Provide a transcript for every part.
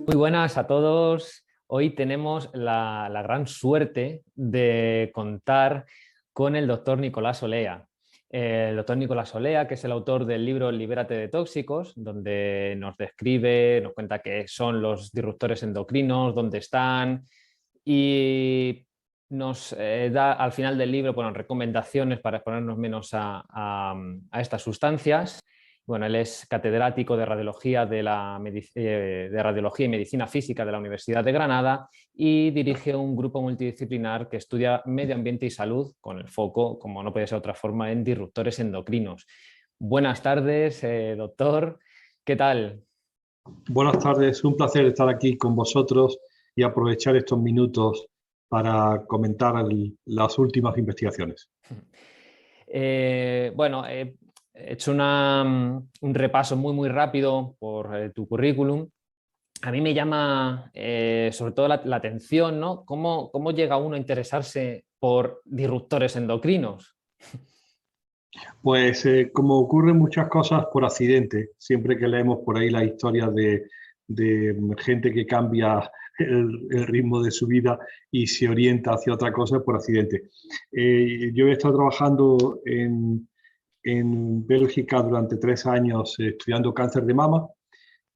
Muy buenas a todos. Hoy tenemos la gran suerte de contar con el doctor Nicolás Olea. El doctor Nicolás Olea, que es el autor del libro Libérate de tóxicos, donde nos describe, nos cuenta qué son los disruptores endocrinos, dónde están y nos da al final del libro, bueno, recomendaciones para exponernos menos a estas sustancias. Bueno, él es catedrático de radiología, de radiología y medicina física de la Universidad de Granada y dirige un grupo multidisciplinar que estudia medio ambiente y salud con el foco, como no puede ser de otra forma, en disruptores endocrinos. Buenas tardes, doctor. ¿Qué tal? Buenas tardes, un placer estar aquí con vosotros y aprovechar estos minutos para comentar las últimas investigaciones. Bueno, he hecho un repaso muy rápido por tu currículum. A mí me llama sobre todo la atención, ¿no? ¿Cómo llega uno a interesarse por disruptores endocrinos? Pues como ocurren muchas cosas por accidente, siempre que leemos por ahí la historia de gente que cambia el ritmo de su vida y se orienta hacia otra cosa por accidente. Yo he estado trabajando en Bélgica durante 3 años estudiando cáncer de mama.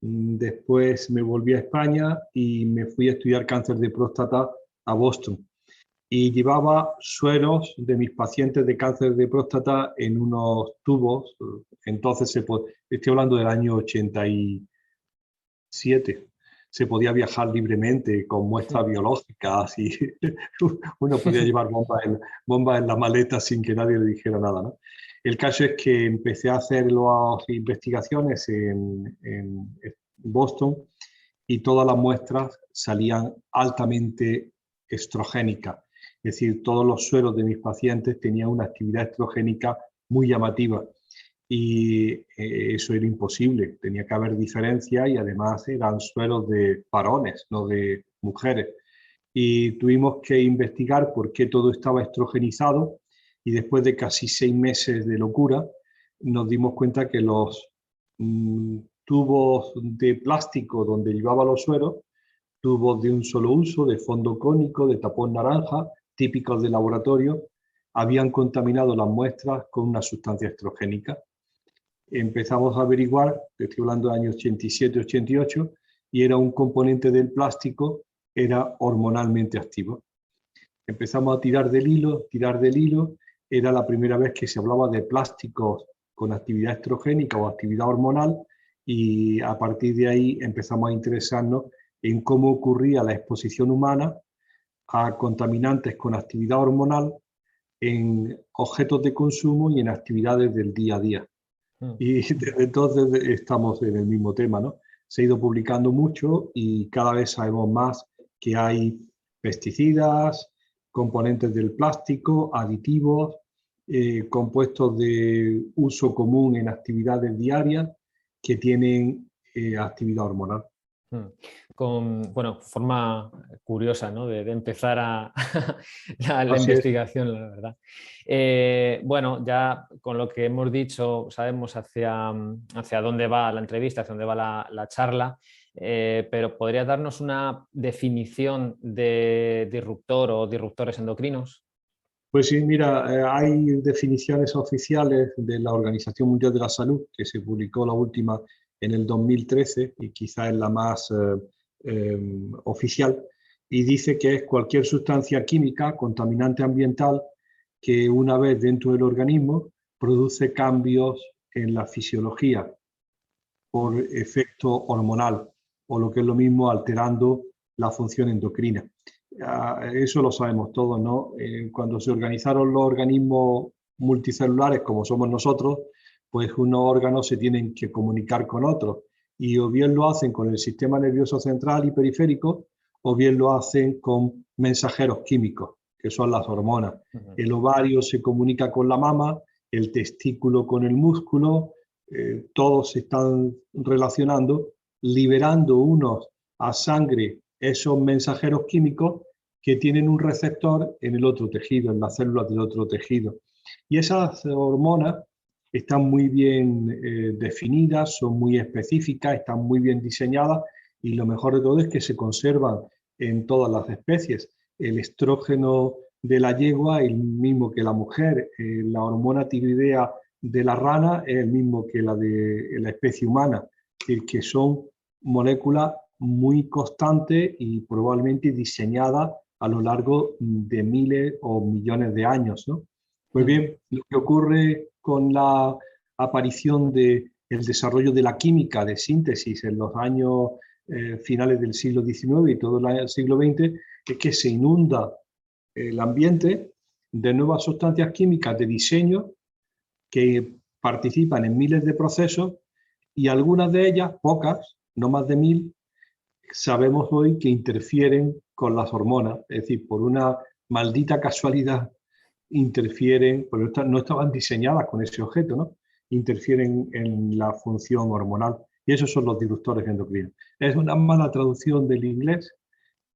Después me volví a España y me fui a estudiar cáncer de próstata a Boston. Y llevaba sueros de mis pacientes de cáncer de próstata en unos tubos. Entonces, estoy hablando del año 87. Se podía viajar libremente con muestras biológicas y uno podía llevar bombas en la maleta sin que nadie le dijera nada, ¿no? El caso es que empecé a hacer las investigaciones en Boston y todas las muestras salían altamente estrogénicas. Es decir, todos los sueros de mis pacientes tenían una actividad estrogénica muy llamativa y eso era imposible. Tenía que haber diferencia y además eran sueros de varones, no de mujeres. Y tuvimos que investigar por qué todo estaba estrogenizado y después de casi 6 meses de locura nos dimos cuenta que los tubos de plástico donde llevaba los sueros, tubos de un solo uso, de fondo cónico, de tapón naranja, típicos de laboratorio, habían contaminado las muestras con una sustancia estrogénica. Empezamos a averiguar, estoy hablando de años 87-88, y era un componente del plástico, era hormonalmente activo. Empezamos a tirar del hilo, era la primera vez que se hablaba de plásticos con actividad estrogénica o actividad hormonal, y a partir de ahí empezamos a interesarnos en cómo ocurría la exposición humana a contaminantes con actividad hormonal en objetos de consumo y en actividades del día a día. Y desde entonces estamos en el mismo tema, ¿no? Se ha ido publicando mucho y cada vez sabemos más que hay pesticidas, componentes del plástico, aditivos, compuestos de uso común en actividades diarias que tienen actividad hormonal. Bueno, forma curiosa, ¿no? de empezar la Así es. investigación, la verdad. Bueno, ya con lo que hemos dicho sabemos hacia dónde va la entrevista, hacia dónde va la charla, pero ¿podría darnos una definición de disruptor o disruptores endocrinos? Pues sí, mira, hay definiciones oficiales de la Organización Mundial de la Salud, que se publicó la última en el 2013 y quizá es la más oficial, y dice que es cualquier sustancia química contaminante ambiental que una vez dentro del organismo produce cambios en la fisiología por efecto hormonal o lo que es lo mismo alterando la función endocrina. Eso lo sabemos todos, ¿no? Cuando se organizaron los organismos multicelulares como somos nosotros, pues unos órganos se tienen que comunicar con otros y o bien lo hacen con el sistema nervioso central y periférico o bien lo hacen con mensajeros químicos, que son las hormonas. El ovario se comunica con la mama, el testículo con el músculo, todos se están relacionando, liberando unos a sangre esos mensajeros químicos que tienen un receptor en el otro tejido, en las células del otro tejido. Y esas hormonas están muy bien definidas, son muy específicas, están muy bien diseñadas y lo mejor de todo es que se conservan en todas las especies. El estrógeno de la yegua es el mismo que la mujer, la hormona tiroidea de la rana es el mismo que la de la especie humana, es decir, que son moléculas muy constantes y probablemente diseñadas a lo largo de miles o millones de años, ¿no? Pues bien, lo que ocurre con la aparición del desarrollo de la química de síntesis en los años finales del siglo XIX y todo el siglo XX es que se inunda el ambiente de nuevas sustancias químicas de diseño que participan en miles de procesos y algunas de ellas, pocas, no más de 1000, sabemos hoy que interfieren con las hormonas, es decir, por una maldita casualidad interfieren, porque no estaban diseñadas con ese objeto, ¿no? Interfieren en la función hormonal. Y esos son los disruptores endocrinos. Es una mala traducción del inglés,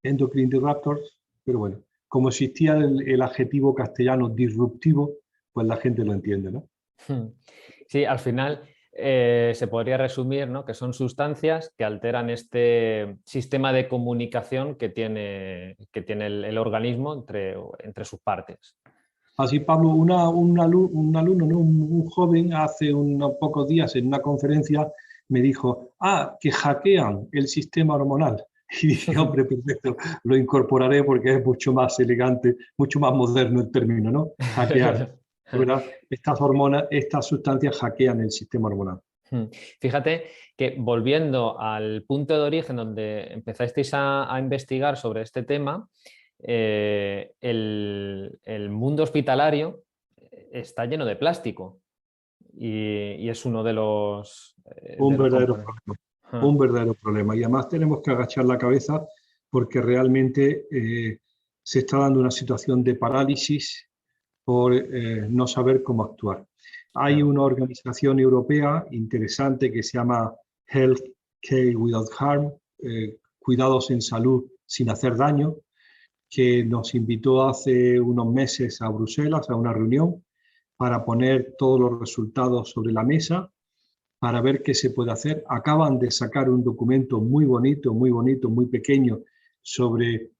endocrine disruptors, pero bueno, como existía el adjetivo castellano disruptivo, pues la gente lo entiende, ¿no? Sí, al final se podría resumir, ¿no?, que son sustancias que alteran este sistema de comunicación que tiene el organismo entre sus partes. Así, Pablo, un alumno, ¿no? un joven, hace unos pocos días en una conferencia me dijo, que hackean el sistema hormonal. Y dije, hombre, perfecto, lo incorporaré porque es mucho más elegante, mucho más moderno el término, ¿no? Hackear. ¿Verdad? Estas hormonas, estas sustancias hackean el sistema hormonal. Fíjate que volviendo al punto de origen donde empezasteis a investigar sobre este tema, el mundo hospitalario está lleno de plástico y es uno de los, Un verdadero componentes. problema. Un verdadero problema. Y además tenemos que agachar la cabeza porque realmente se está dando una situación de parálisis por no saber cómo actuar. Hay una organización europea interesante que se llama Health Care Without Harm, Cuidados en Salud sin hacer daño, que nos invitó hace unos meses a Bruselas a una reunión para poner todos los resultados sobre la mesa, para ver qué se puede hacer. Acaban de sacar un documento muy bonito, muy pequeño, sobre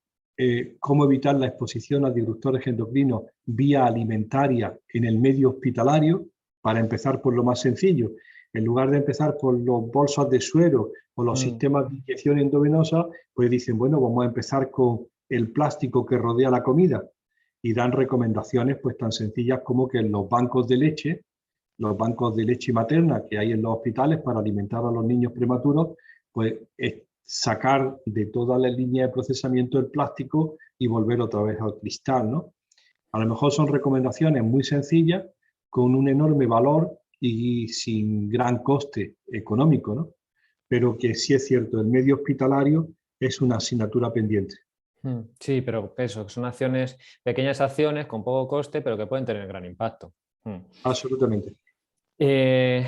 cómo evitar la exposición a disruptores endocrinos vía alimentaria en el medio hospitalario, para empezar por lo más sencillo. En lugar de empezar por los bolsos de suero o los sistemas de inyección endovenosa, pues dicen, bueno, vamos a empezar con el plástico que rodea la comida, y dan recomendaciones pues tan sencillas como que en los bancos de leche materna que hay en los hospitales para alimentar a los niños prematuros, pues es sacar de toda la línea de procesamiento el plástico y volver otra vez al cristal, ¿no? A lo mejor son recomendaciones muy sencillas, con un enorme valor y sin gran coste económico, ¿no? Pero que sí es cierto, el medio hospitalario es una asignatura pendiente. Sí, pero eso, son pequeñas acciones con poco coste, pero que pueden tener gran impacto. Absolutamente.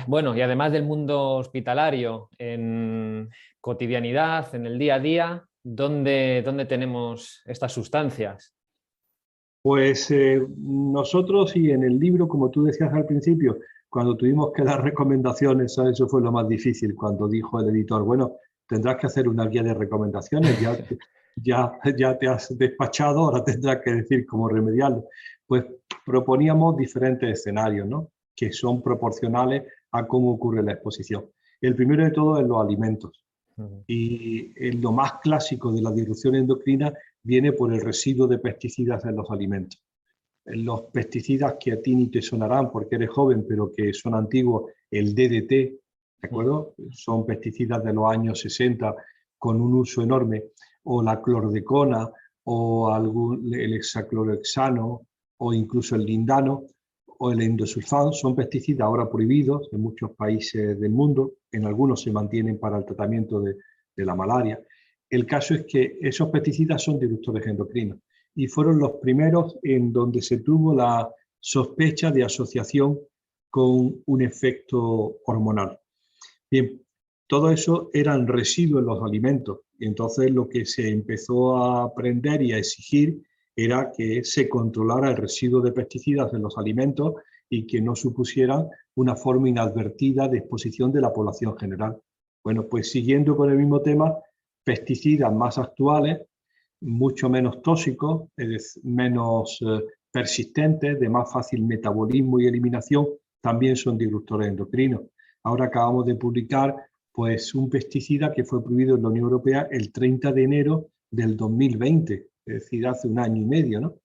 Bueno, y además del mundo hospitalario, en cotidianidad, en el día a día, ¿dónde tenemos estas sustancias? Pues nosotros, y en el libro, como tú decías al principio, cuando tuvimos que dar recomendaciones, eso fue lo más difícil, cuando dijo el editor, bueno, tendrás que hacer una guía de recomendaciones, ya te has despachado, ahora tendrás que decir cómo remediarlo. Pues proponíamos diferentes escenarios, ¿no?, que son proporcionales a cómo ocurre la exposición. El primero de todo es los alimentos. Y lo más clásico de la disrupción endocrina viene por el residuo de pesticidas en los alimentos. Los pesticidas que a ti ni te sonarán porque eres joven, pero que son antiguos, el DDT, ¿de acuerdo? Son pesticidas de los años 60 con un uso enorme, o la clordecona, o el hexaclorohexano, o incluso el lindano, o el endosulfán. Son pesticidas ahora prohibidos en muchos países del mundo, en algunos se mantienen para el tratamiento de la malaria. El caso es que esos pesticidas son disruptores endocrinos y fueron los primeros en donde se tuvo la sospecha de asociación con un efecto hormonal. Bien, todo eso eran residuos en los alimentos, y entonces lo que se empezó a aprender y a exigir era que se controlara el residuo de pesticidas en los alimentos y que no supusieran una forma inadvertida de exposición de la población general. Bueno, pues siguiendo con el mismo tema, pesticidas más actuales, mucho menos tóxicos, menos persistentes, de más fácil metabolismo y eliminación, también son disruptores endocrinos. Ahora acabamos de publicar pues, un pesticida que fue prohibido en la Unión Europea el 30 de enero del 2020, es decir, hace un año y medio, ¿no?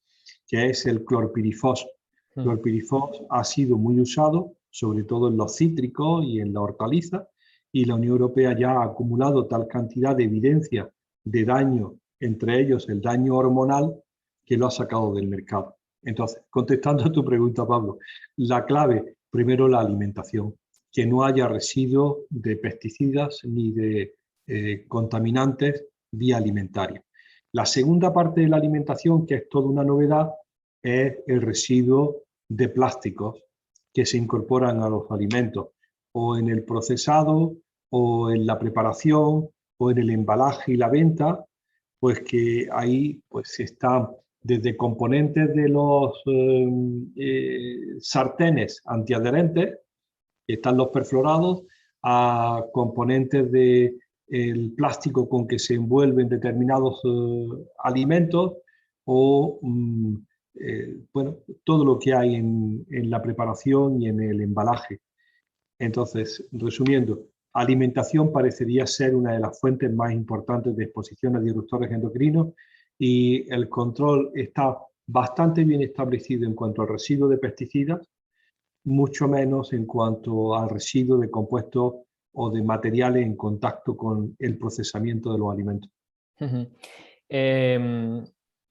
Que es el clorpirifos. Clorpirifos ha sido muy usado, sobre todo en los cítricos y en la hortaliza, y la Unión Europea ya ha acumulado tal cantidad de evidencia de daño, entre ellos el daño hormonal, que lo ha sacado del mercado. Entonces, contestando a tu pregunta, Pablo, la clave, primero la alimentación, que no haya residuos de pesticidas ni de contaminantes vía alimentaria. La segunda parte de la alimentación, que es toda una novedad, es el residuo de plásticos que se incorporan a los alimentos, o en el procesado, o en la preparación, o en el embalaje y la venta, pues que ahí pues están desde componentes de los sartenes antiadherentes, están los perfluorados, a componentes de el plástico con que se envuelven determinados alimentos o bueno, todo lo que hay en la preparación y en el embalaje. Entonces, resumiendo, alimentación parecería ser una de las fuentes más importantes de exposición a disruptores endocrinos y el control está bastante bien establecido en cuanto al residuo de pesticidas, mucho menos en cuanto al residuo de compuestos o de materiales en contacto con el procesamiento de los alimentos.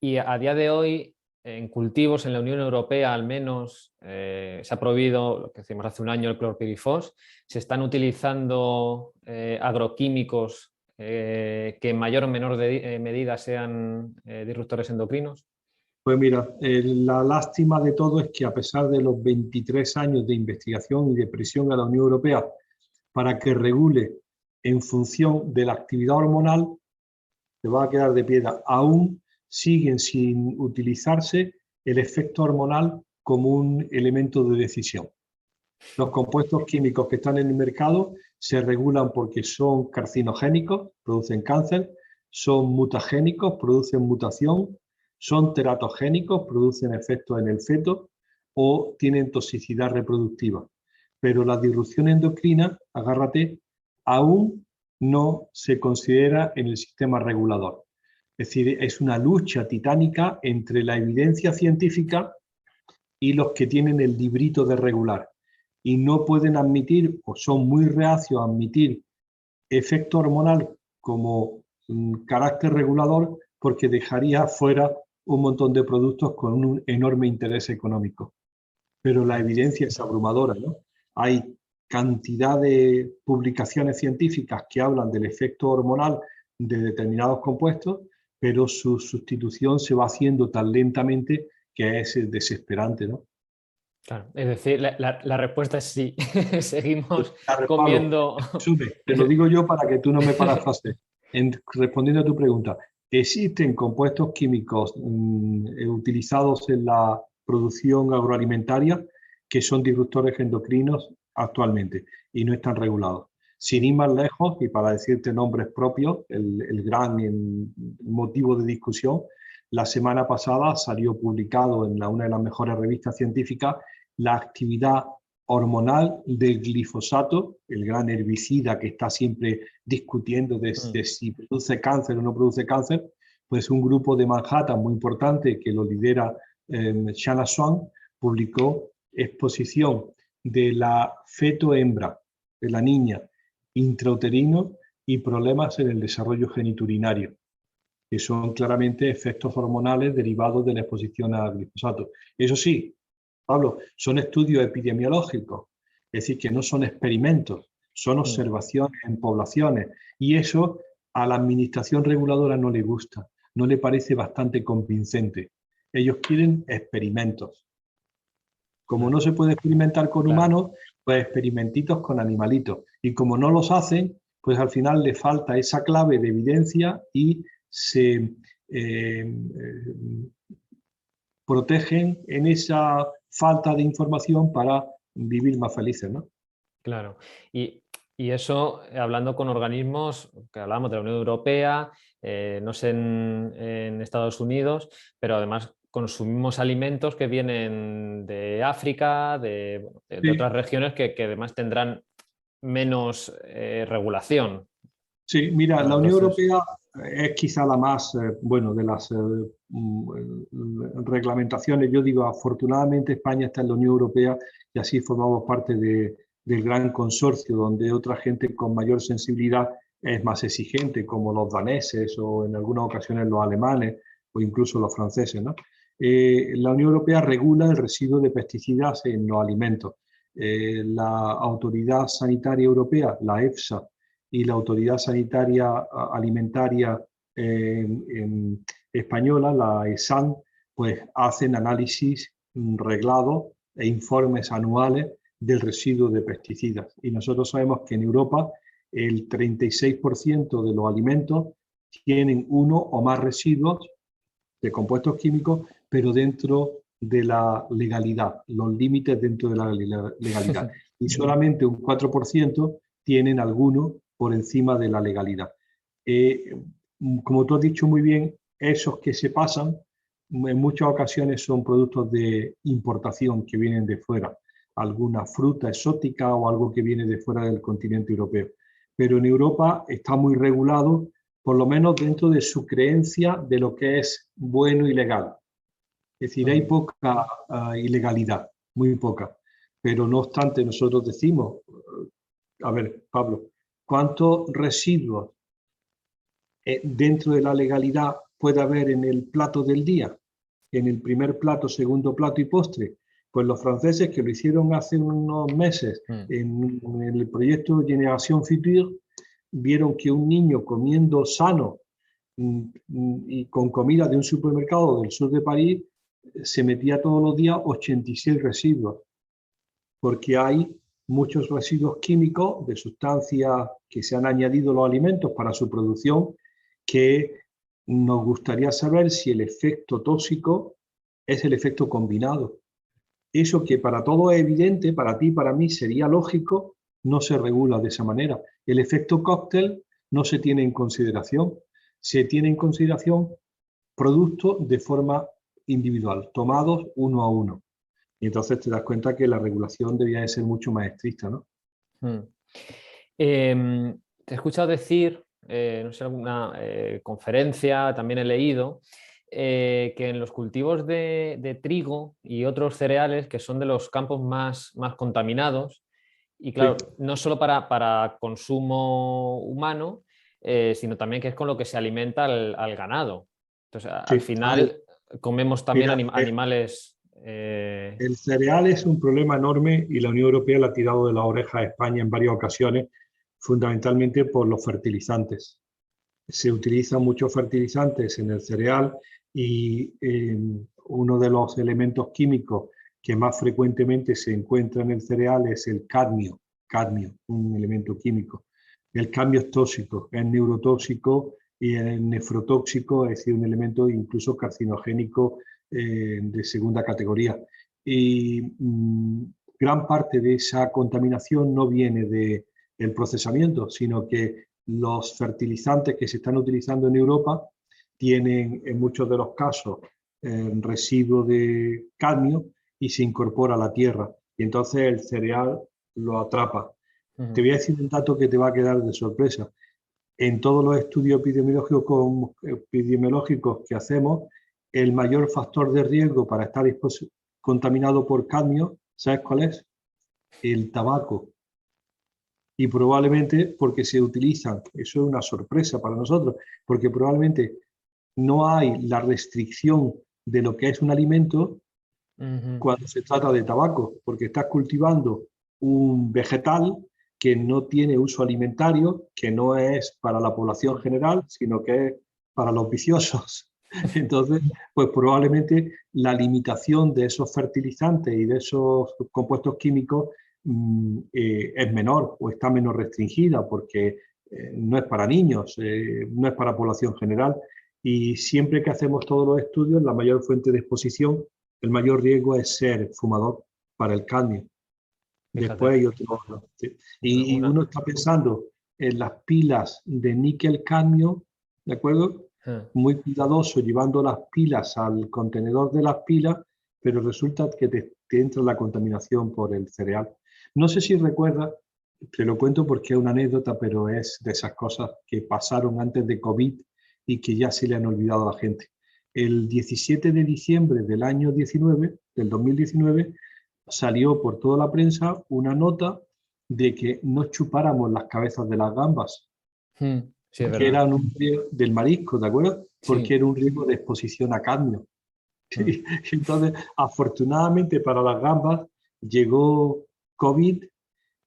Y a día de hoy, en cultivos en la Unión Europea al menos, se ha prohibido, lo que decimos hace un año, el clorpirifos. Se están utilizando agroquímicos que en mayor o menor medida sean disruptores endocrinos. Pues mira, la lástima de todo es que a pesar de los 23 años de investigación y de presión a la Unión Europea para que regule en función de la actividad hormonal, te va a quedar de piedra. Aún siguen sin utilizarse el efecto hormonal como un elemento de decisión. Los compuestos químicos que están en el mercado se regulan porque son carcinogénicos, producen cáncer, son mutagénicos, producen mutación, son teratogénicos, producen efectos en el feto o tienen toxicidad reproductiva. Pero la disrupción endocrina, agárrate, aún no se considera en el sistema regulador. Es decir, es una lucha titánica entre la evidencia científica y los que tienen el librito de regular. Y no pueden admitir, o son muy reacios a admitir, efecto hormonal como carácter regulador, porque dejaría fuera un montón de productos con un enorme interés económico. Pero la evidencia es abrumadora, ¿no? Hay cantidad de publicaciones científicas que hablan del efecto hormonal de determinados compuestos, pero su sustitución se va haciendo tan lentamente que es desesperante, ¿no? Claro, es decir, la respuesta es sí. Seguimos comiendo. Te lo digo yo para que tú no me parafrases. Respondiendo a tu pregunta, existen compuestos químicos utilizados en la producción agroalimentaria que son disruptores endocrinos actualmente y no están regulados. Sin ir más lejos, y para decirte nombres propios, el gran motivo de discusión, la semana pasada salió publicado en una de las mejores revistas científicas la actividad hormonal del glifosato, el gran herbicida que está siempre discutiendo de si produce cáncer o no produce cáncer, pues un grupo de Manhattan muy importante que lo lidera Shanna Swan publicó exposición de la feto hembra, de la niña, intrauterino y problemas en el desarrollo geniturinario, que son claramente efectos hormonales derivados de la exposición al glifosato. Eso sí, Pablo, son estudios epidemiológicos, es decir, que no son experimentos, son observaciones en poblaciones, y eso a la administración reguladora no le gusta, no le parece bastante convincente. Ellos quieren experimentos. Como no se puede experimentar con humanos, pues experimentitos con animalitos. Y como no los hacen, pues al final le falta esa clave de evidencia y se protegen en esa falta de información para vivir más felices, ¿no? Claro. Y Y eso, hablando con organismos que hablamos de la Unión Europea, no sé en Estados Unidos, pero además consumimos alimentos que vienen de África, de Sí, otras regiones que además tendrán menos regulación. sí, mira, la Unión Entonces, Europea es quizá la más, bueno, de las reglamentaciones. Yo digo, afortunadamente España está en la Unión Europea y así formamos parte del gran consorcio donde otra gente con mayor sensibilidad es más exigente, como los daneses o en algunas ocasiones los alemanes o incluso los franceses, ¿no? La Unión Europea regula el residuo de pesticidas en los alimentos. La Autoridad Sanitaria Europea, la EFSA, y la Autoridad Sanitaria Alimentaria española, la ESAN, pues hacen análisis reglados e informes anuales del residuo de pesticidas. Y nosotros sabemos que en Europa el 36% de los alimentos tienen uno o más residuos de compuestos químicos, pero dentro de la legalidad, los límites dentro de la legalidad. Y solamente un 4% tienen alguno por encima de la legalidad. Eh, Como tú has dicho muy bien, esos que se pasan en muchas ocasiones son productos de importación que vienen de fuera, alguna fruta exótica o algo que viene de fuera del continente europeo. Pero en Europa está muy regulado, por lo menos dentro de su creencia de lo que es bueno y legal. Es decir, hay poca ilegalidad, muy poca. Pero no obstante, nosotros decimos, a ver, Pablo, ¿cuántos residuos dentro de la legalidad puede haber en el plato del día? En el primer plato, segundo plato y postre. Pues los franceses que lo hicieron hace unos meses en el proyecto Generación Future, vieron que un niño comiendo sano y con comida de un supermercado del sur de París se metía todos los días 86 residuos, porque hay muchos residuos químicos de sustancias que se han añadido a los alimentos para su producción, que nos gustaría saber si el efecto tóxico es el efecto combinado. Eso que para todo es evidente, para ti y para mí sería lógico, no se regula de esa manera. El efecto cóctel no se tiene en consideración. Se tiene en consideración productos de forma individual, tomados uno a uno. Y entonces te das cuenta que la regulación debía de ser mucho más estricta, ¿no? Te he escuchado decir, no sé, alguna conferencia, también he leído, que en los cultivos de trigo y otros cereales, que son de los campos más contaminados, y claro, Sí. no solo para consumo humano, sino también que es con lo que se alimenta al ganado. Entonces, al Sí, hay, final comemos también mira, animales. el cereal es un problema enorme y la Unión Europea le ha tirado de la oreja a España en varias ocasiones, fundamentalmente por los fertilizantes. Se utilizan muchos fertilizantes en el cereal y uno de los elementos químicos que más frecuentemente se encuentra en el cereal es el cadmio, un elemento químico. El cadmio es tóxico, es neurotóxico y es nefrotóxico, es decir, un elemento incluso carcinogénico de segunda categoría. Y gran parte de esa contaminación no viene del procesamiento, sino que los fertilizantes que se están utilizando en Europa tienen en muchos de los casos residuo de cadmio y se incorpora a la tierra y entonces el cereal lo atrapa. Te voy a decir un dato que te va a quedar de sorpresa. En todos los estudios epidemiológicos que hacemos, el mayor factor de riesgo para estar contaminado por cadmio, ¿sabes cuál es? El tabaco. Y probablemente porque se utilizan, eso es una sorpresa para nosotros, porque probablemente no hay la restricción de lo que es un alimento cuando se trata de tabaco, porque estás cultivando un vegetal que no tiene uso alimentario, que no es para la población general, sino que es para los viciosos. Entonces, pues probablemente la limitación de esos fertilizantes y de esos compuestos químicos es menor o está menos restringida porque no es para niños, no es para población general. Y siempre que hacemos todos los estudios, la mayor fuente de exposición, el mayor riesgo es ser fumador para el cadmio. Después hay otro. Sí. Y uno está pensando en las pilas de níquel-cadmio, ¿de acuerdo? Muy cuidadoso llevando las pilas al contenedor de las pilas, pero resulta que te entra la contaminación por el cereal. No sé si recuerdas, te lo cuento porque es una anécdota, pero es de esas cosas que pasaron antes de COVID y que ya se le han olvidado a la gente. El 17 de diciembre del año 19, del 2019, salió por toda la prensa una nota de que no chupáramos las cabezas de las gambas, Sí, es porque verdad. eran un riesgo del marisco, ¿de acuerdo? Porque Sí. era un riesgo de exposición a cadmio. Entonces, afortunadamente para las gambas llegó COVID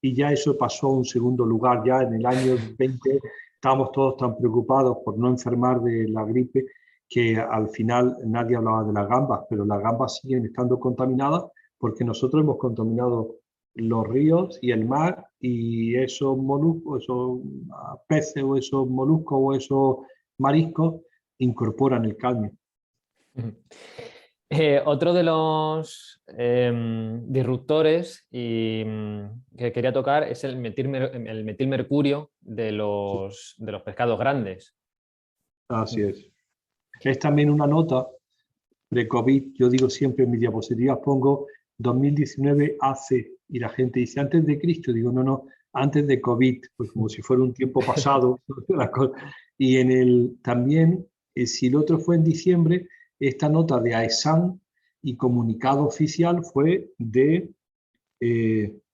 y ya eso pasó a un segundo lugar. Ya en el año 20 estábamos todos tan preocupados por no enfermar de la gripe que al final nadie hablaba de las gambas, pero las gambas siguen estando contaminadas porque nosotros hemos contaminado los ríos y el mar, y esos moluscos, esos peces o esos moluscos o esos mariscos incorporan el cadmio. Otro de los disruptores que quería tocar es el metilmercurio de los pescados grandes. Así es. Es también una nota pre-COVID. Yo digo siempre en mis diapositivas, pongo 2019 hace, y la gente dice antes de Cristo. Digo, no, antes de COVID, pues como si fuera un tiempo pasado. Y también, si el otro fue en diciembre, esta nota de AESAN y comunicado oficial fue de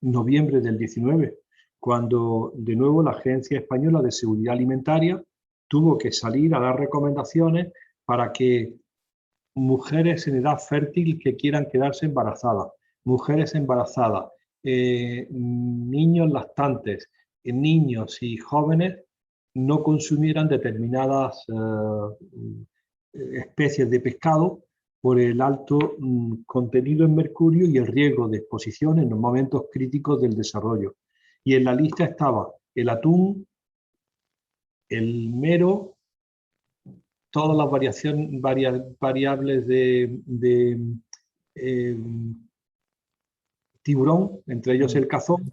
noviembre del 19, cuando de nuevo la Agencia Española de Seguridad Alimentaria tuvo que salir a dar recomendaciones para que mujeres en edad fértil que quieran quedarse embarazadas, mujeres embarazadas, niños lactantes, niños y jóvenes no consumieran determinadas especies de pescado por el alto contenido en mercurio y el riesgo de exposición en los momentos críticos del desarrollo. Y en la lista estaba el atún, el mero, todas las variables de tiburón, entre ellos el cazón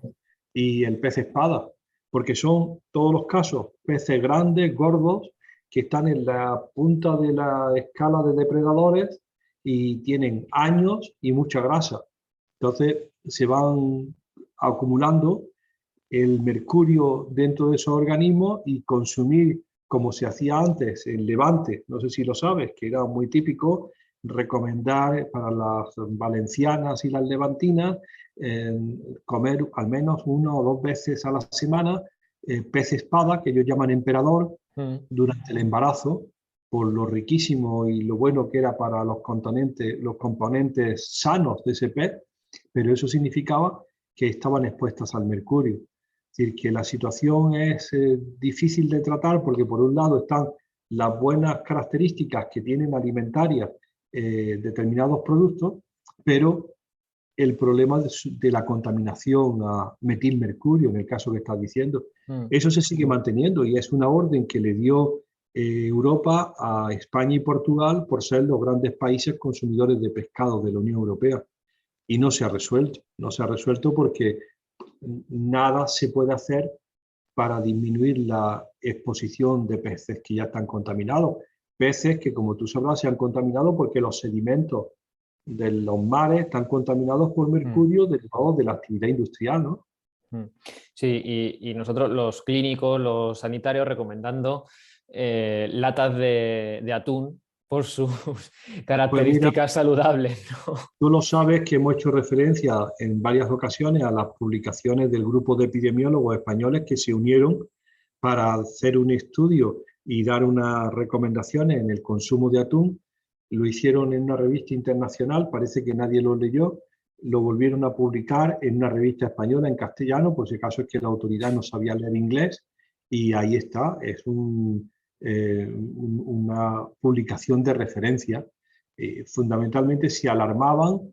y el pez espada, porque son todos los casos peces grandes, gordos, que están en la punta de la escala de depredadores y tienen años y mucha grasa. Entonces se van acumulando el mercurio dentro de esos organismos y consumir, como se hacía antes en Levante, no sé si lo sabes, que era muy típico recomendar para las valencianas y las levantinas comer al menos 1 o 2 veces a la semana pez espada, que ellos llaman emperador, durante el embarazo, por lo riquísimo y lo bueno que era para los componentes sanos de ese pez, pero eso significaba que estaban expuestas al mercurio. Es decir, que la situación es difícil de tratar porque por un lado están las buenas características que tienen alimentarias determinados productos, pero el problema de la contaminación a metilmercurio, en el caso que estás diciendo, eso se sigue manteniendo y es una orden que le dio Europa a España y Portugal por ser los grandes países consumidores de pescado de la Unión Europea. Y no se ha resuelto porque nada se puede hacer para disminuir la exposición de peces que ya están contaminados. Peces que, como tú sabrás, se han contaminado porque los sedimentos de los mares están contaminados por mercurio derivado de la actividad industrial, ¿no? Sí, y nosotros los clínicos, los sanitarios, recomendando latas de atún por sus Pues mira, características saludables, ¿no? tú lo sabes que hemos hecho referencia en varias ocasiones a las publicaciones del grupo de epidemiólogos españoles que se unieron para hacer un estudio y dar unas recomendaciones en el consumo de atún. Lo hicieron en una revista internacional, parece que nadie lo leyó, lo volvieron a publicar en una revista española en castellano, por si acaso es que la autoridad no sabía leer inglés, y ahí está, es una publicación de referencia. Fundamentalmente se alarmaban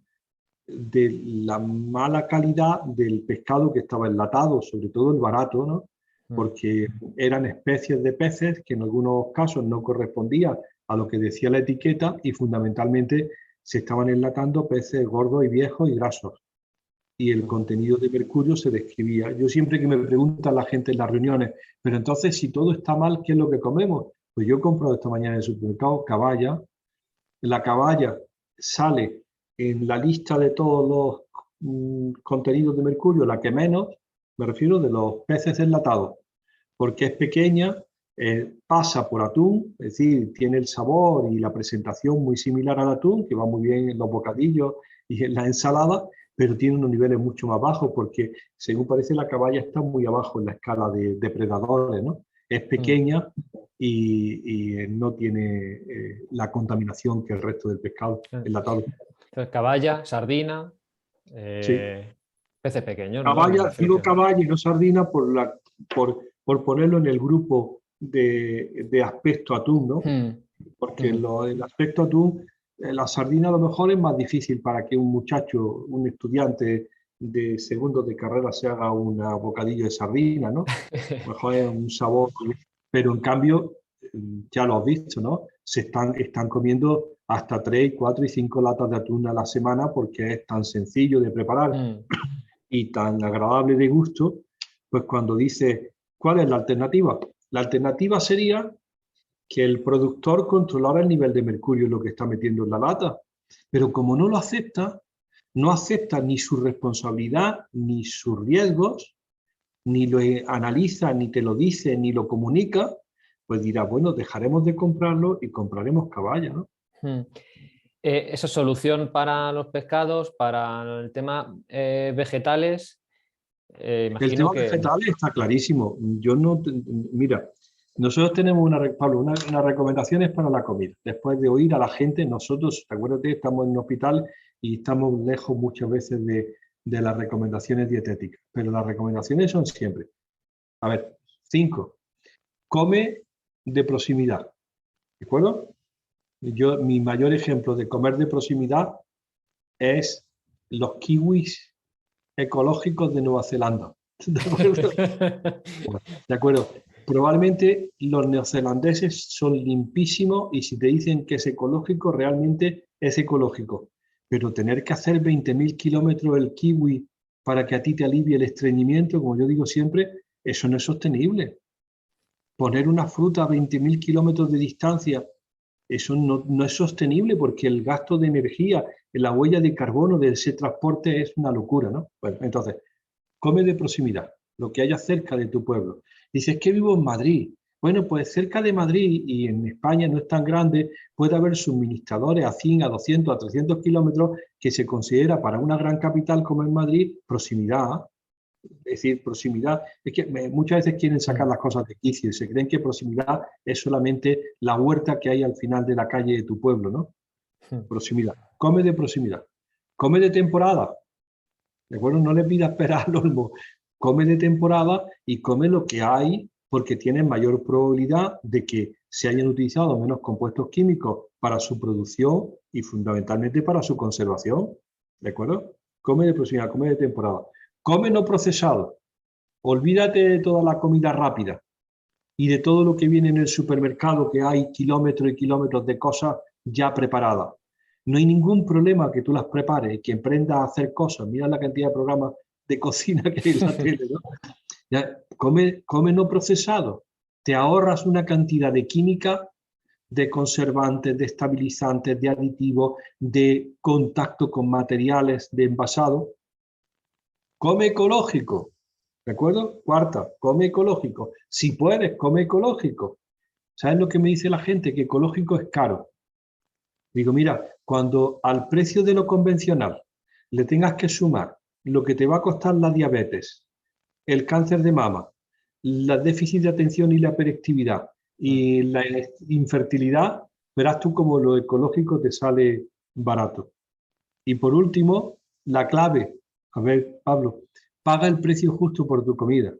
de la mala calidad del pescado que estaba enlatado, sobre todo el barato, ¿no? Porque eran especies de peces que en algunos casos no correspondían a lo que decía la etiqueta y fundamentalmente se estaban enlatando peces gordos y viejos y grasos. y el contenido de mercurio se describía. Yo siempre que me pregunta la gente en las reuniones, pero entonces si todo está mal, ¿qué es lo que comemos? Pues yo he comprado esta mañana en el supermercado caballa. La caballa sale en la lista de todos los contenidos de mercurio, la que menos, me refiero de los peces enlatados, porque es pequeña, pasa por atún, es decir, tiene el sabor y la presentación muy similar al atún, que va muy bien en los bocadillos y en la ensalada, pero tiene unos niveles mucho más bajos porque, según parece, la caballa está muy abajo en la escala de depredadores, ¿no? Es pequeña y no tiene la contaminación que el resto del pescado enlatado. Entonces, caballa, sardina, Sí. peces pequeños, ¿no? Caballa, digo caballa y no sardina por ponerlo en el grupo de aspecto atún, ¿no? Porque el aspecto atún, la sardina a lo mejor es más difícil para que un muchacho, un estudiante de segundo de carrera se haga una bocadillo de sardina, ¿no? A lo mejor es un sabor, pero en cambio, ya lo has visto, ¿no? Están comiendo hasta 3, 4 y 5 latas de atún a la semana porque es tan sencillo de preparar y tan agradable de gusto, pues cuando dice, ¿cuál es la alternativa? La alternativa sería que el productor controlara el nivel de mercurio en lo que está metiendo en la lata, pero como no lo acepta, no acepta ni su responsabilidad, ni sus riesgos, ni lo analiza, ni te lo dice, ni lo comunica, pues dirá, bueno, dejaremos de comprarlo y compraremos caballa, ¿no? ¿Esa solución para los pescados, para el tema vegetales? El tema vegetales está clarísimo. Mira, nosotros tenemos unas recomendaciones para la comida. Después de oír a la gente, nosotros, acuérdate, estamos en un hospital y estamos lejos muchas veces de las recomendaciones dietéticas. Pero las recomendaciones son siempre, a ver, 5, come de proximidad. ¿De acuerdo? Mi mayor ejemplo de comer de proximidad es los kiwis ecológicos de Nueva Zelanda. ¿De acuerdo? De acuerdo. Probablemente los neozelandeses son limpísimos y si te dicen que es ecológico, realmente es ecológico. Pero tener que hacer 20.000 kilómetros el kiwi para que a ti te alivie el estreñimiento, como yo digo siempre, eso no es sostenible. Poner una fruta a 20.000 kilómetros de distancia, eso no es sostenible porque el gasto de energía, la huella de carbono de ese transporte es una locura, ¿no? Bueno, entonces, come de proximidad, lo que haya cerca de tu pueblo. Dices que vivo en Madrid. Bueno, pues cerca de Madrid y en España no es tan grande, puede haber suministradores a 100, a 200, a 300 kilómetros que se considera para una gran capital como en Madrid proximidad. Es decir, proximidad, es que muchas veces quieren sacar las cosas de quicio y se creen que proximidad es solamente la huerta que hay al final de la calle de tu pueblo, ¿no? Proximidad. Come de proximidad. Come de temporada. ¿De acuerdo? No le pidas peras al olmo. Come de temporada y come lo que hay porque tienes mayor probabilidad de que se hayan utilizado menos compuestos químicos para su producción y fundamentalmente para su conservación. ¿De acuerdo? Come de proximidad, come de temporada. Come no procesado. Olvídate de toda la comida rápida y de todo lo que viene en el supermercado, que hay kilómetros y kilómetros de cosas ya preparadas. No hay ningún problema que tú las prepares y que emprendas a hacer cosas. Mira la cantidad de programas de cocina que hay en la tele, ¿no? Ya, come no procesado. Te ahorras una cantidad de química, de conservantes, de estabilizantes, de aditivos, de contacto con materiales de envasado. Come ecológico, ¿de acuerdo? Cuarta, come ecológico. Si puedes, come ecológico. ¿Sabes lo que me dice la gente? Que ecológico es caro. Digo, mira, cuando al precio de lo convencional le tengas que sumar lo que te va a costar la diabetes, el cáncer de mama, el déficit de atención y la hiperactividad y la infertilidad, verás tú como lo ecológico te sale barato. Y por último, la clave. A ver, Pablo, paga el precio justo por tu comida.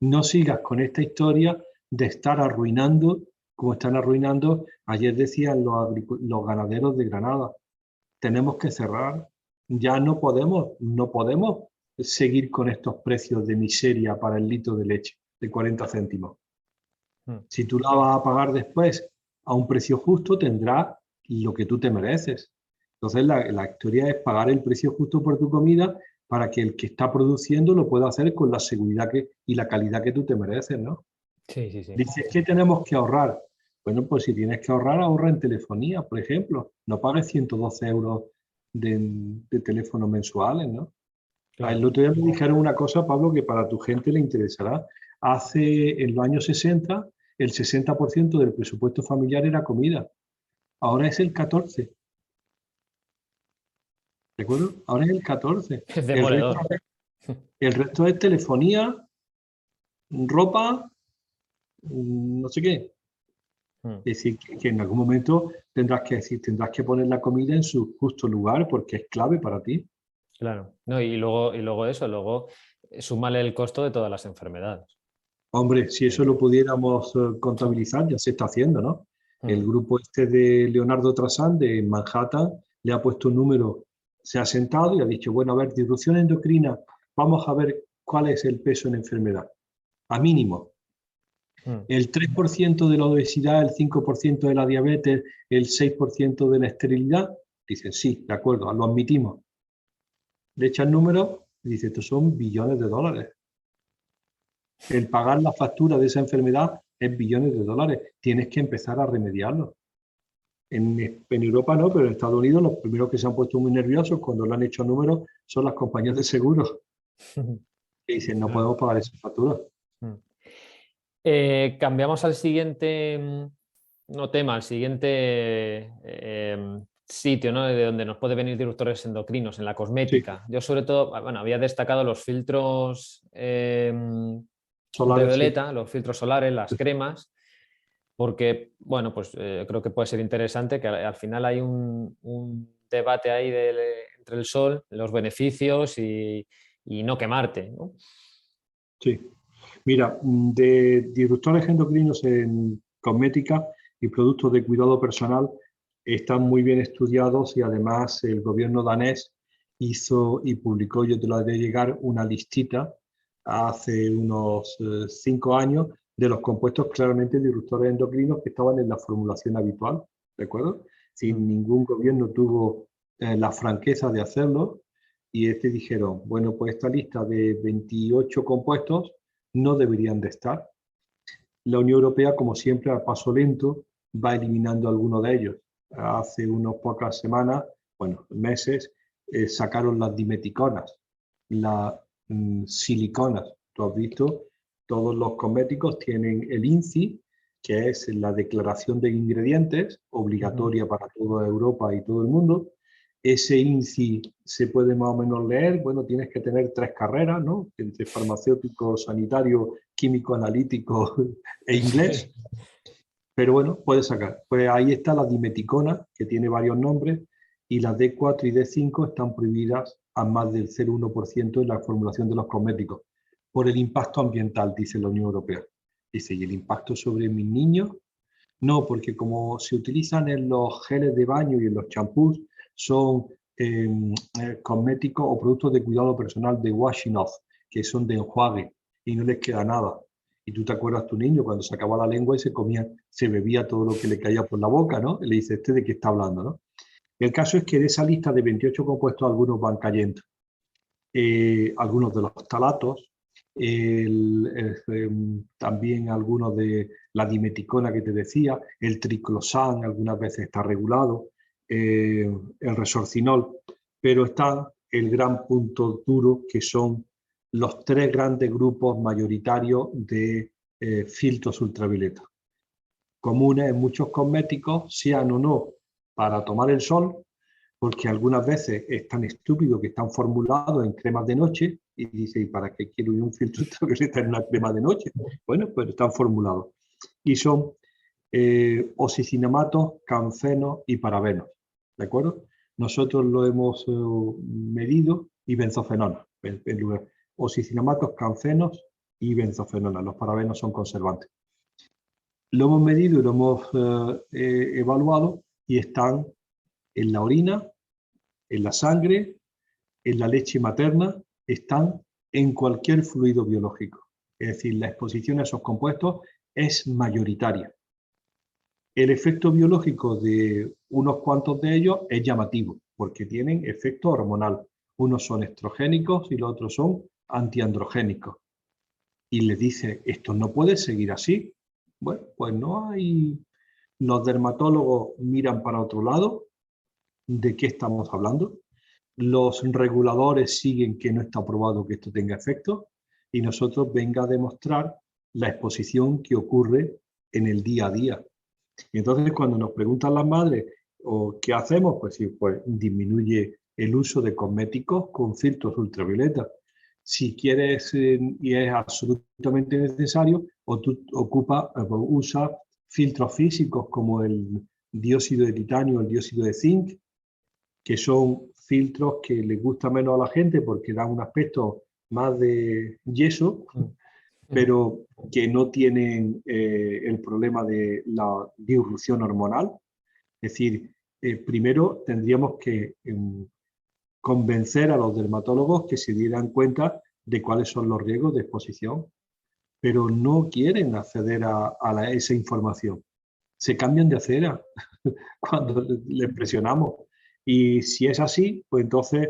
No sigas con esta historia de estar arruinando, como están arruinando, ayer decían los ganaderos de Granada, tenemos que cerrar, ya no podemos seguir con estos precios de miseria para el litro de leche de 40 céntimos. Si tú la vas a pagar después a un precio justo, tendrás lo que tú te mereces. Entonces la historia es pagar el precio justo por tu comida para que el que está produciendo lo pueda hacer con la seguridad y la calidad que tú te mereces, ¿no? Sí, sí, sí. Dices que tenemos que ahorrar. Bueno, pues si tienes que ahorrar, ahorra en telefonía, por ejemplo. No pagues 112 euros de teléfono mensuales, ¿no? El Claro. otro día me dijeron una cosa, Pablo, que para tu gente le interesará. En los años 60, el 60% del presupuesto familiar era comida. Ahora es el 14%. ¿De acuerdo? Ahora es el 14%. Es El resto, demoledor. el resto es telefonía, ropa, no sé qué. Mm. Es decir, que en algún momento tendrás que poner la comida en su justo lugar porque es clave para ti. Claro. No, y luego eso, luego súmale el costo de todas las enfermedades. Hombre, si eso lo pudiéramos contabilizar, ya se está haciendo, ¿no? El Mm. grupo este de Leonardo Trasán de Manhattan le ha puesto un número, se ha sentado y ha dicho, bueno, a ver, disrupción endocrina, vamos a ver cuál es el peso en enfermedad. A mínimo. Mm. El 3% de la obesidad, el 5% de la diabetes, el 6% de la esterilidad. Dicen, sí, de acuerdo, lo admitimos. Le echan números y dice, estos son billones de dólares. El pagar la factura de esa enfermedad es billones de dólares. Tienes que empezar a remediarlo. En Europa no, pero en Estados Unidos los primeros que se han puesto muy nerviosos cuando le han hecho números son las compañías de seguros. Que dicen, no Claro. podemos pagar esa factura. Mm. Cambiamos al siguiente no tema, al siguiente sitio, ¿no? De donde nos puede venir disruptores endocrinos, en la Sí, cosmética. Yo sobre todo, bueno, había destacado los filtros solares, sí. ultravioleta, los filtros solares, las cremas, porque, bueno, pues creo que puede ser interesante que al final hay un debate ahí entre el sol, los beneficios y no quemarte, ¿no? Sí. Mira, de disruptores endocrinos en cosmética y productos de cuidado personal están muy bien estudiados y además el gobierno danés hizo y publicó, yo te lo haré llegar, una listita hace unos 5 años de los compuestos claramente disruptores endocrinos que estaban en la formulación habitual, ¿de acuerdo? Sin ningún gobierno tuvo la franqueza de hacerlo y dijeron, bueno, pues esta lista de 28 compuestos no deberían de estar. La Unión Europea, como siempre, a paso lento, va eliminando algunos de ellos. Hace unas pocas semanas, bueno, meses, sacaron las dimeticonas, las siliconas. Tú has visto, todos los cosméticos tienen el INCI, que es la declaración de ingredientes, obligatoria para toda Europa y todo el mundo. Ese INCI se puede más o menos leer, bueno, tienes que tener 3 carreras, ¿no? Entre farmacéutico, sanitario, químico, analítico e inglés, Sí. pero bueno, puedes sacar. Pues ahí está la dimeticona, que tiene varios nombres, y las D4 y D5 están prohibidas a más del 0,1% en la formulación de los cosméticos, por el impacto ambiental, dice la Unión Europea. Dice, ¿y el impacto sobre mis niños? No, porque como se utilizan en los geles de baño y en los champús, son cosméticos o productos de cuidado personal de washing off, que son de enjuague y no les queda nada. Y tú te acuerdas tu niño cuando sacaba la lengua y se bebía todo lo que le caía por la boca, ¿no? Y le dice, ¿de qué está hablando, no? El caso es que de esa lista de 28 compuestos algunos van cayendo. Algunos de los talatos, también algunos de la dimeticona que te decía, el triclosan algunas veces está regulado, el resorcinol, pero está el gran punto duro que son los 3 grandes grupos mayoritarios de filtros ultravioleta, comunes en muchos cosméticos, sean o no para tomar el sol, porque algunas veces es tan estúpido que están formulados en cremas de noche y dice, ¿y para qué quiero un filtro ultravioleta en una crema de noche? Bueno, pues están formulados. Y son oxicinamatos, canfenos y parabenos, ¿de acuerdo? Nosotros lo hemos medido y benzofenonas, en lugar. Oxicinamatos, canfenos y benzofenonas. Los parabenos son conservantes. Lo hemos medido y lo hemos evaluado y están en la orina, en la sangre, en la leche materna, están en cualquier fluido biológico. Es decir, la exposición a esos compuestos es mayoritaria. El efecto biológico de unos cuantos de ellos es llamativo, porque tienen efecto hormonal. Unos son estrogénicos y los otros son antiandrogénicos. Y le dice, esto no puede seguir así. Bueno, pues no hay... Los dermatólogos miran para otro lado. ¿De qué estamos hablando? Los reguladores siguen que no está probado que esto tenga efecto y nosotros venga a demostrar la exposición que ocurre en el día a día. Y entonces cuando nos preguntan las madres, ¿o qué hacemos? Pues sí, pues disminuye el uso de cosméticos con filtros ultravioleta. Si quieres y es absolutamente necesario, o tú usa filtros físicos como el dióxido de titanio o el dióxido de zinc, que son filtros que les gusta menos a la gente porque dan un aspecto más de yeso, pero que no tienen el problema de la disrupción hormonal. Es decir, primero tendríamos que convencer a los dermatólogos que se dieran cuenta de cuáles son los riesgos de exposición, pero no quieren acceder a esa información. Se cambian de acera cuando les presionamos. Y si es así, pues entonces,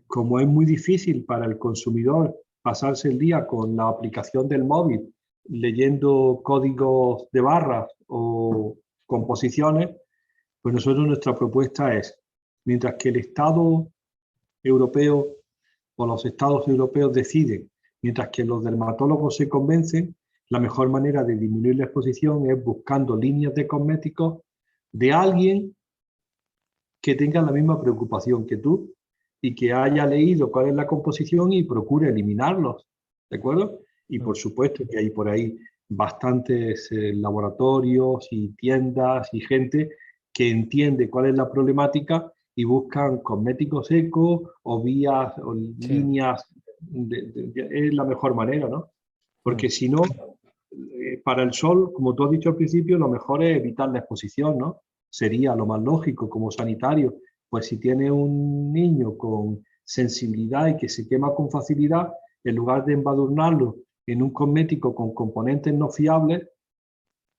como es muy difícil para el consumidor pasarse el día con la aplicación del móvil leyendo códigos de barras o composiciones, pues nosotros nuestra propuesta es, mientras que el Estado europeo o los Estados europeos deciden, mientras que los dermatólogos se convencen, la mejor manera de disminuir la exposición es buscando líneas de cosméticos de alguien que tenga la misma preocupación que tú y que haya leído cuál es la composición y procure eliminarlos, ¿de acuerdo? Y por supuesto que hay por ahí bastantes laboratorios y tiendas y gente que entiende cuál es la problemática y buscan cosméticos secos o vías o líneas, es la mejor manera, ¿no? Porque si no, para el sol, como tú has dicho al principio, lo mejor es evitar la exposición, ¿no? Sería lo más lógico como sanitario. Pues si tiene un niño con sensibilidad y que se quema con facilidad, en lugar de embadurnarlo en un cosmético con componentes no fiables,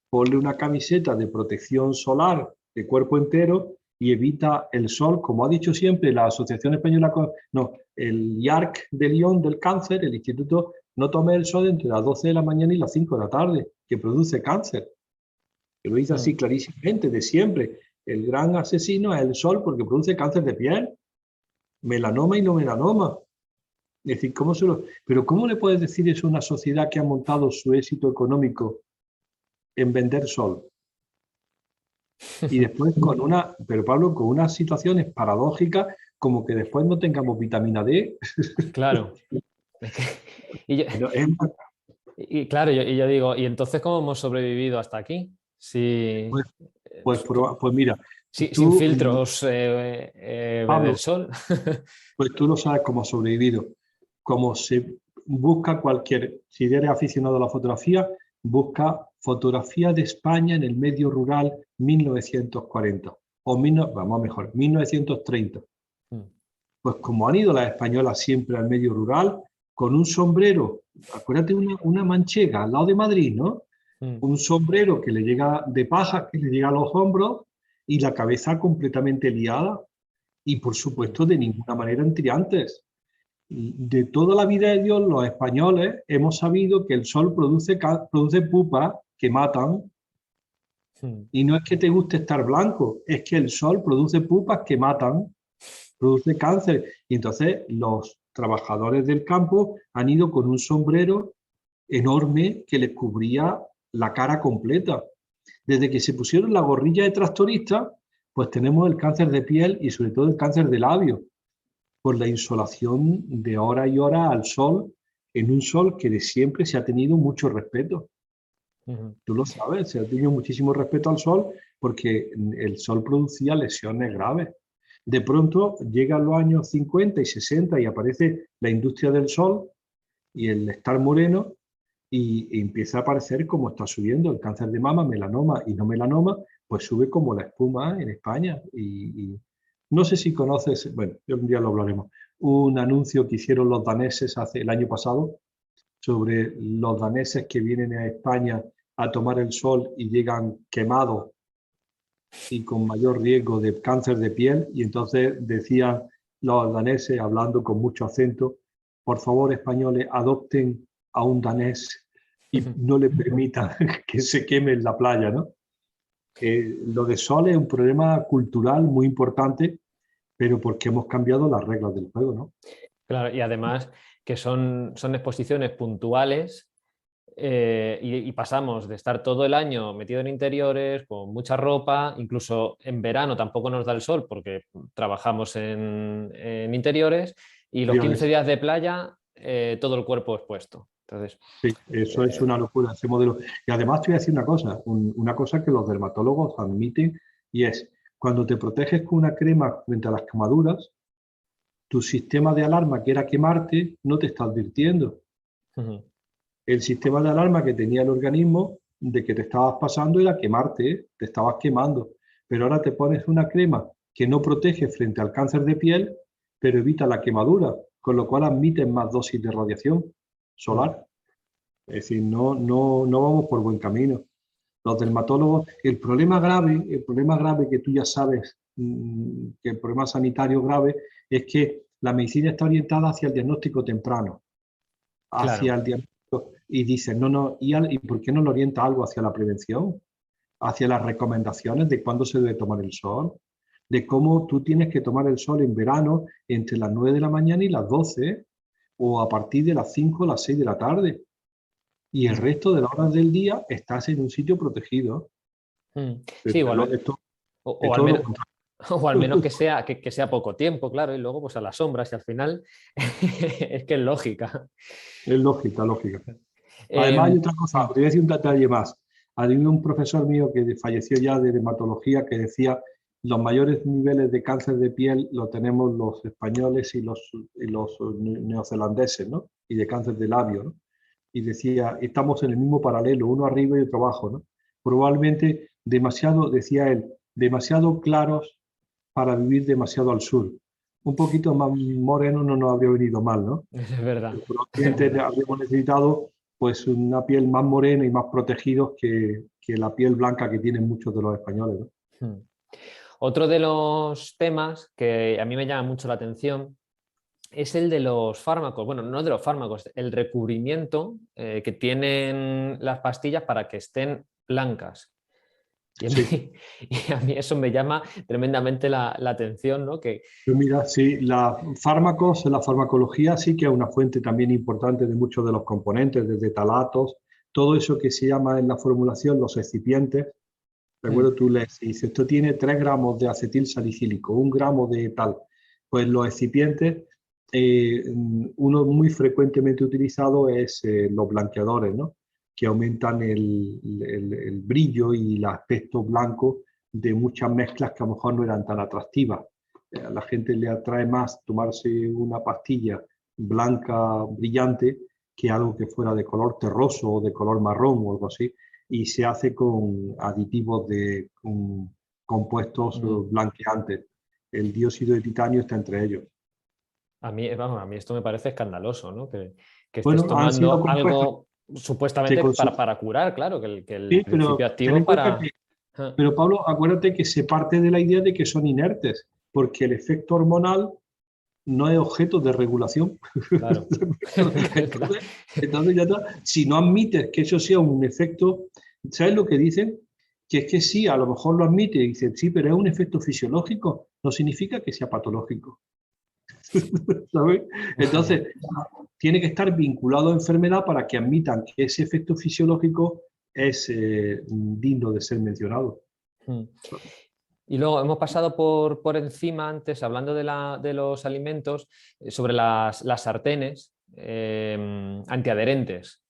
ponle una camiseta de protección solar de cuerpo entero y evita el sol, como ha dicho siempre la Asociación Española, no, el IARC de Lyon del cáncer, el instituto, no tome el sol entre las 12 de la mañana y las 5 de la tarde, que produce cáncer. Que lo dice así clarísimamente, de siempre. El gran asesino es el sol porque produce cáncer de piel, melanoma y no melanoma. Es decir, pero ¿cómo le puedes decir eso a una sociedad que ha montado su éxito económico en vender sol? Y después pero Pablo, con unas situaciones paradójicas como que después no tengamos vitamina D. Claro. Y yo, claro, y yo digo, ¿y entonces cómo hemos sobrevivido hasta aquí? Si, pues mira, sin filtros del Pablo, sol. pues tú no sabes cómo ha sobrevivido. Como se busca si eres aficionado a la fotografía, busca fotografía de España en el medio rural 1940 o vamos mejor, 1930. Pues como han ido las españolas siempre al medio rural, con un sombrero, acuérdate una manchega al lado de Madrid, ¿no? Un sombrero que le llega de paja, que le llega a los hombros y la cabeza completamente liada. Y por supuesto de ninguna manera en tirantes. De toda la vida de Dios, los españoles hemos sabido que el sol produce pupas que matan. Y no es que te guste estar blanco, es que el sol produce pupas que matan, produce cáncer. Y entonces los trabajadores del campo han ido con un sombrero enorme que les cubría la cara completa. Desde que se pusieron la gorrilla de tractorista, pues tenemos el cáncer de piel y sobre todo el cáncer de labio, por la insolación de hora y hora al sol, en un sol que de siempre se ha tenido mucho respeto. Tú lo sabes, se ha tenido muchísimo respeto al sol porque el sol producía lesiones graves. De pronto llegan los años 50 y 60 y aparece la industria del sol y el estar moreno y empieza a aparecer como está subiendo el cáncer de mama, melanoma y no melanoma, pues sube como la espuma en España. Y no sé si conoces, bueno, un día lo hablaremos, un anuncio que hicieron los daneses el año pasado sobre los daneses que vienen a España a tomar el sol y llegan quemados y con mayor riesgo de cáncer de piel, y entonces decían los daneses hablando con mucho acento, por favor, españoles, adopten a un danés y no le permitan que se queme en la playa, ¿no? Lo de sol es un problema cultural muy importante, pero porque hemos cambiado las reglas del juego, ¿no? Claro, y además que son exposiciones puntuales y pasamos de estar todo el año metido en interiores, con mucha ropa, incluso en verano tampoco nos da el sol porque trabajamos en interiores, y los 15 días de playa todo el cuerpo expuesto. Entonces, sí, eso es una locura, ese modelo. Y además te voy a decir una cosa que los dermatólogos admiten, y es, cuando te proteges con una crema frente a las quemaduras, tu sistema de alarma, que era quemarte, no te está advirtiendo. El sistema de alarma que tenía el organismo de que te estabas pasando era quemarte, te estabas quemando. Pero ahora te pones una crema que no protege frente al cáncer de piel, pero evita la quemadura, con lo cual admiten más dosis de radiación solar. Es decir, no vamos por buen camino. Los dermatólogos, el problema grave que tú ya sabes, que el problema sanitario grave, es que la medicina está orientada hacia el diagnóstico temprano, hacia claro. el diagnóstico, y dicen, no, ¿y por qué no lo orienta algo hacia la prevención? Hacia las recomendaciones de cuándo se debe tomar el sol, de cómo tú tienes que tomar el sol en verano entre las 9 de la mañana y las 12, o a partir de las 5 o las 6 de la tarde. Y el resto de las horas del día estás en un sitio protegido. Sí, igual, Esto es o al todo lo menos, contrario. o al menos que sea poco tiempo, claro, y luego pues a las sombras, y al final es que es lógica. Es lógica, lógica. Además hay Eh, otra cosa, te voy a decir un detalle más. Había un profesor mío que falleció ya de dermatología que decía los mayores niveles de cáncer de piel lo tenemos los españoles y los neozelandeses, ¿no? Y de cáncer de labio, ¿no? Y decía, estamos en el mismo paralelo, uno arriba y otro abajo, ¿no? Probablemente demasiado, decía él, demasiado claros para vivir demasiado al sur. Un poquito más moreno no nos habría venido mal, ¿no? es verdad, es Probablemente verdad. habríamos necesitado pues una piel más morena y más protegidos que la piel blanca que tienen muchos de los españoles, ¿no? Otro de los temas que a mí me llama mucho la atención es el de los fármacos. Bueno, no de los fármacos, el recubrimiento que tienen las pastillas para que estén blancas. Y a mí, Sí. y a mí eso me llama tremendamente la atención, ¿no? Que, Pues mira, sí, fármacos, la farmacología sí que es una fuente también importante de muchos de los componentes, desde talatos, todo eso que se llama en la formulación los excipientes. Recuerdo, tú le dices, esto tiene 3 gramos de acetil salicílico, 1 gramo de tal. Pues los excipientes, uno muy frecuentemente utilizado es los blanqueadores, ¿no? Que aumentan el brillo y el aspecto blanco de muchas mezclas que a lo mejor no eran tan atractivas. A la gente le atrae más tomarse una pastilla blanca brillante que algo que fuera de color terroso o de color marrón o algo así, y se hace con aditivos de compuestos blanqueantes. El dióxido de titanio está entre ellos. a mí, vamos, a mí esto me parece escandaloso, ¿no? Que estés Bueno, han sido tomando compuestos algo que supuestamente consumen. para curar, claro, que el Sí, principio pero ten activo en cuenta para... que, pero Pablo, acuérdate que se parte de la idea de que son inertes, porque el efecto hormonal no es objeto de regulación. Claro. entonces, entonces ya está. Si no admites que eso sea un efecto, ¿sabes lo que dicen? Que es que sí, a lo mejor lo admite y dicen, sí, pero es un efecto fisiológico, no significa que sea patológico. ¿Sabes? Entonces, tiene que estar vinculado a enfermedad para que admitan que ese efecto fisiológico es digno de ser mencionado. Y luego hemos pasado por encima antes, hablando de los alimentos, sobre las sartenes antiadherentes.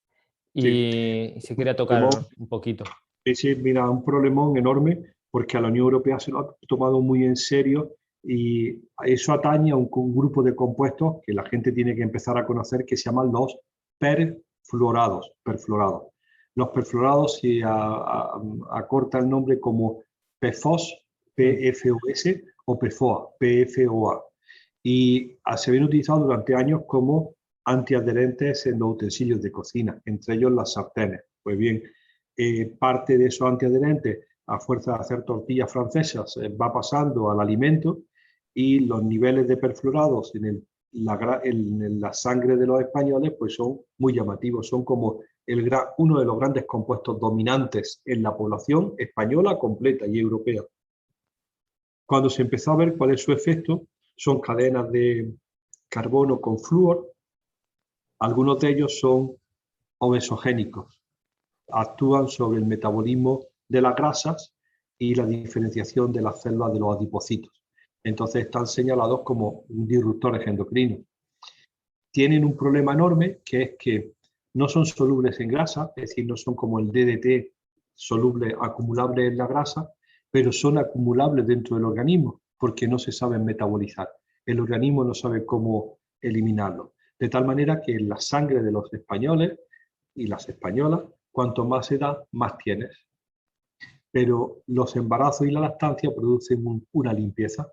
Sí. Y sí quería tocar un poquito. Ese, mira, un problemón enorme porque a la Unión Europea se lo ha tomado muy en serio y eso atañe a un grupo de compuestos que la gente tiene que empezar a conocer que se llaman los perfluorados. Los perfluorados se acorta el nombre como PFOS, PFOS o PFOA, PFOA. Y se habían utilizado durante años como antiadherentes en los utensilios de cocina, entre ellos las sartenes. Pues bien, parte de esos antiadherentes, a fuerza de hacer tortillas francesas, va pasando al alimento y los niveles de perfluorados en la sangre de los españoles pues son muy llamativos, son como uno de los grandes compuestos dominantes en la población española completa y europea. Cuando se empezó a ver cuál es su efecto, son cadenas de carbono con flúor, algunos de ellos son obesogénicos, actúan sobre el metabolismo de las grasas y la diferenciación de las células de los adipocitos. Entonces están señalados como disruptores endocrinos. Tienen un problema enorme, que es que no son solubles en grasa, es decir, no son como el DDT soluble, acumulable en la grasa, pero son acumulables dentro del organismo porque no se saben metabolizar. El organismo no sabe cómo eliminarlo. De tal manera que en la sangre de los españoles y las españolas, cuanto más edad, más tienes. Pero los embarazos y la lactancia producen una limpieza.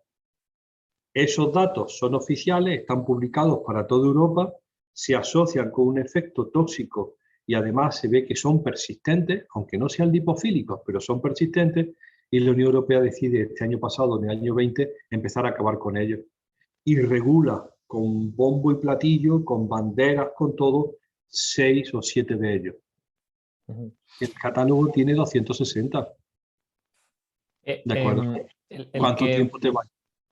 Esos datos son oficiales, están publicados para toda Europa, se asocian con un efecto tóxico y además se ve que son persistentes, aunque no sean lipofílicos, pero son persistentes, y la Unión Europea decide este año pasado, en el año 20, empezar a acabar con ellos. Y regula con bombo y platillo, con banderas, con todo, 6 o 7 de ellos. El catálogo tiene 260. ¿De acuerdo? ¿Cuánto tiempo te va?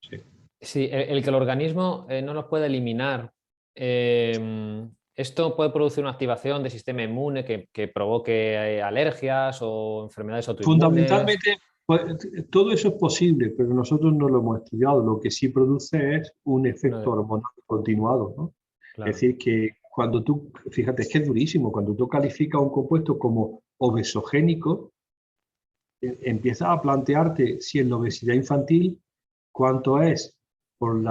Sí. Sí, el que el organismo no los puede eliminar. Esto puede producir una activación del sistema inmune que provoque alergias o enfermedades autoinmunes. Fundamentalmente, pues, todo eso es posible, pero nosotros no lo hemos estudiado. Lo que sí produce es un efecto hormonal continuado, ¿no? Claro. Es decir, que cuando tú, fíjate, es que es durísimo, cuando tú calificas un compuesto como obesogénico, empiezas a plantearte si en la obesidad infantil, cuánto es por el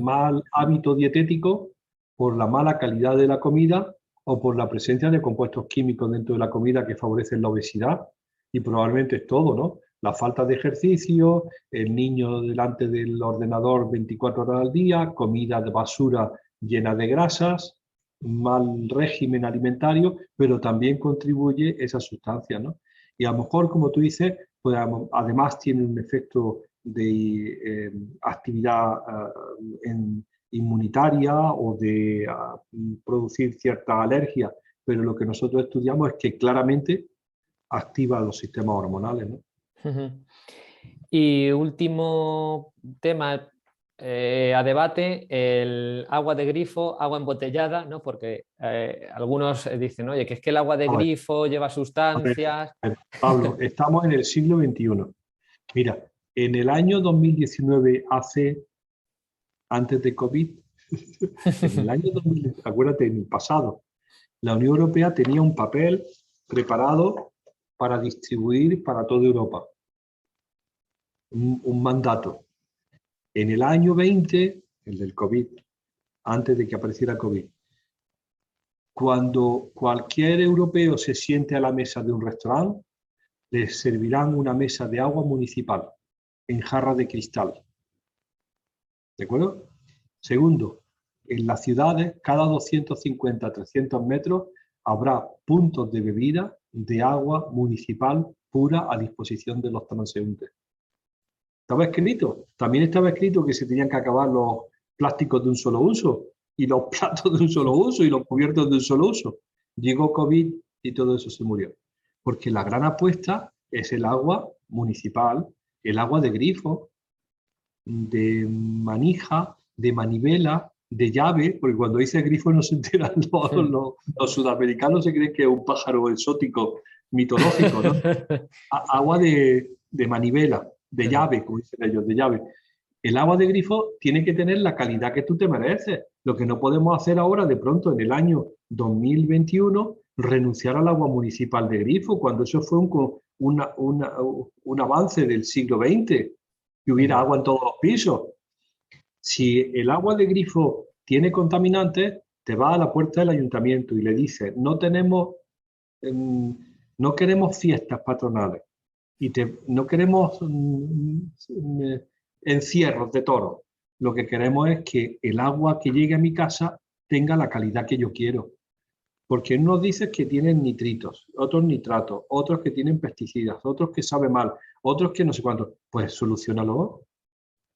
mal hábito dietético, por la mala calidad de la comida o por la presencia de compuestos químicos dentro de la comida que favorecen la obesidad. Y probablemente es todo, ¿no? La falta de ejercicio, el niño delante del ordenador 24 horas al día, comida de basura llena de grasas, mal régimen alimentario, pero también contribuye esa sustancia, ¿no? Y a lo mejor, como tú dices, pues además tiene un efecto de actividad inmunitaria o de producir cierta alergia, pero lo que nosotros estudiamos es que claramente activa los sistemas hormonales, ¿no? Y último tema a debate, el agua de grifo, agua embotellada, ¿no? Porque algunos dicen, oye, que es que el agua de grifo lleva sustancias. Pablo, estamos en el siglo XXI. Mira, en el año 2019, antes de COVID, en el año 2000, acuérdate, en el pasado, la Unión Europea tenía un papel preparado para distribuir para toda Europa. Un mandato. En el año 20, el del COVID, antes de que apareciera COVID, cuando cualquier europeo se siente a la mesa de un restaurante, les servirán una mesa de agua municipal en jarra de cristal. ¿De acuerdo? Segundo, en las ciudades, cada 250-300 metros, habrá puntos de bebida de agua municipal pura a disposición de los transeúntes. Estaba escrito, también estaba escrito que se tenían que acabar los plásticos de un solo uso y los platos de un solo uso y los cubiertos de un solo uso. Llegó COVID y todo eso se murió. Porque la gran apuesta es el agua municipal, el agua de grifo, de manija, de manivela, de llave, porque cuando dice grifo no se enteran los sudamericanos, se creen que es un pájaro exótico mitológico, ¿no? Agua de manivela, de llave, como dicen ellos, de llave. El agua de grifo tiene que tener la calidad que tú te mereces. Lo que no podemos hacer ahora, de pronto, en el año 2021, renunciar al agua municipal de grifo, cuando eso fue un avance del siglo XX, que hubiera agua en todos los pisos. Si el agua de grifo tiene contaminantes, te vas a la puerta del ayuntamiento y le dices, no queremos fiestas patronales y no queremos encierros de toros. Lo que queremos es que el agua que llegue a mi casa tenga la calidad que yo quiero. Porque unos dicen que tienen nitritos, otros nitratos, otros que tienen pesticidas, otros que saben mal, otros que no sé cuánto. Pues solucionalo.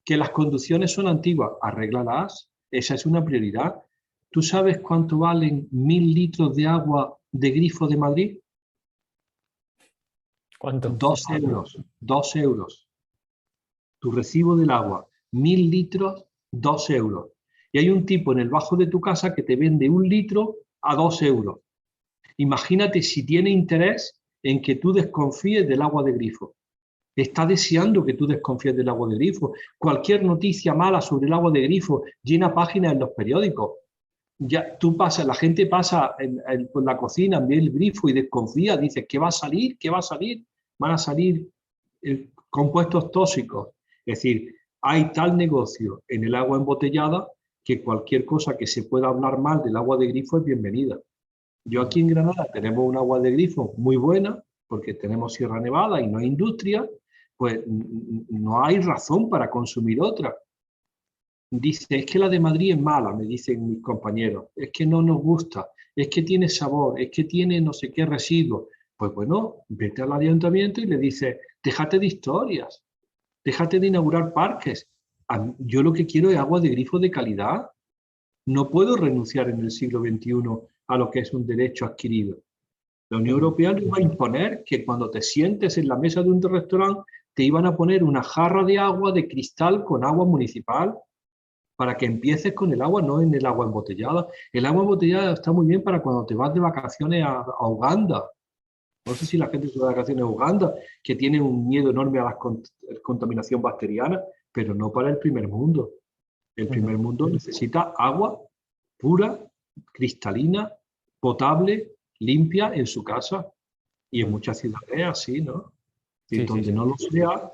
Que las conducciones son antiguas, arréglalas, esa es una prioridad. ¿Tú sabes cuánto valen 1000 litros de agua de grifo de Madrid? ¿Cuánto? 2 euros, 2 euros. Tu recibo del agua, 1000 litros, 2 euros. Y hay un tipo en el bajo de tu casa que te vende 1 litro a 2 euros. Imagínate si tiene interés en que tú desconfíes del agua de grifo. Está deseando que tú desconfíes del agua de grifo. Cualquier noticia mala sobre el agua de grifo llena páginas en los periódicos. Ya tú pasas, la gente pasa por la cocina, ve el grifo y desconfía, dice, ¿qué va a salir? ¿Qué va a salir? Van a salir compuestos tóxicos. Es decir, hay tal negocio en el agua embotellada que cualquier cosa que se pueda hablar mal del agua de grifo es bienvenida. Yo aquí en Granada tenemos un agua de grifo muy buena, porque tenemos Sierra Nevada y no hay industria, pues no hay razón para consumir otra. Dice, es que la de Madrid es mala, me dicen mis compañeros, es que no nos gusta, es que tiene sabor, es que tiene no sé qué residuos. Pues bueno, vete al ayuntamiento y le dices, déjate de historias, déjate de inaugurar parques. Yo lo que quiero es agua de grifo de calidad. No puedo renunciar en el siglo XXI a lo que es un derecho adquirido. La Unión Europea le iba a imponer que cuando te sientes en la mesa de un restaurante te iban a poner una jarra de agua de cristal con agua municipal para que empieces con el agua, no en el agua embotellada. El agua embotellada está muy bien para cuando te vas de vacaciones a Uganda. No sé si la gente se va de vacaciones a Uganda, que tiene un miedo enorme a la contaminación bacteriana, pero no para el primer mundo. El primer mundo necesita agua pura, cristalina, potable, limpia en su casa. Y en muchas ciudades es así, ¿no? Y Sí, sí, donde sí. no lo sea,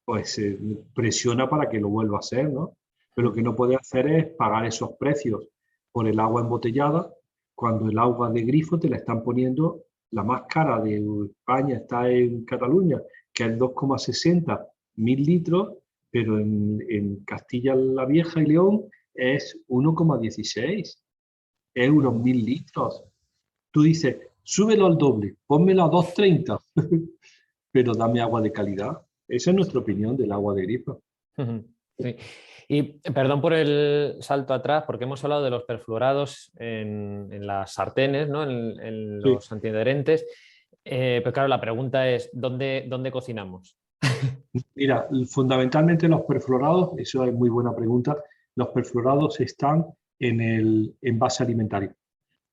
pues se presiona para que lo vuelva a hacer, ¿no? Pero lo que no puede hacer es pagar esos precios por el agua embotellada cuando el agua de grifo te la están poniendo, la más cara de España está en Cataluña, que es 2,60 mil litros, pero en Castilla la Vieja y León es 1,16 euros mil litros. Tú dices, súbelo al doble, pónmelo a 2,30, pero dame agua de calidad. Esa es nuestra opinión del agua de grifo. Sí. Y perdón por el salto atrás, porque hemos hablado de los perfluorados en las sartenes, ¿no? En Sí. los antiadherentes. Pero claro, la pregunta es, ¿dónde cocinamos? Mira, fundamentalmente los perfluorados, eso es muy buena pregunta, los perfluorados están en el envase alimentario.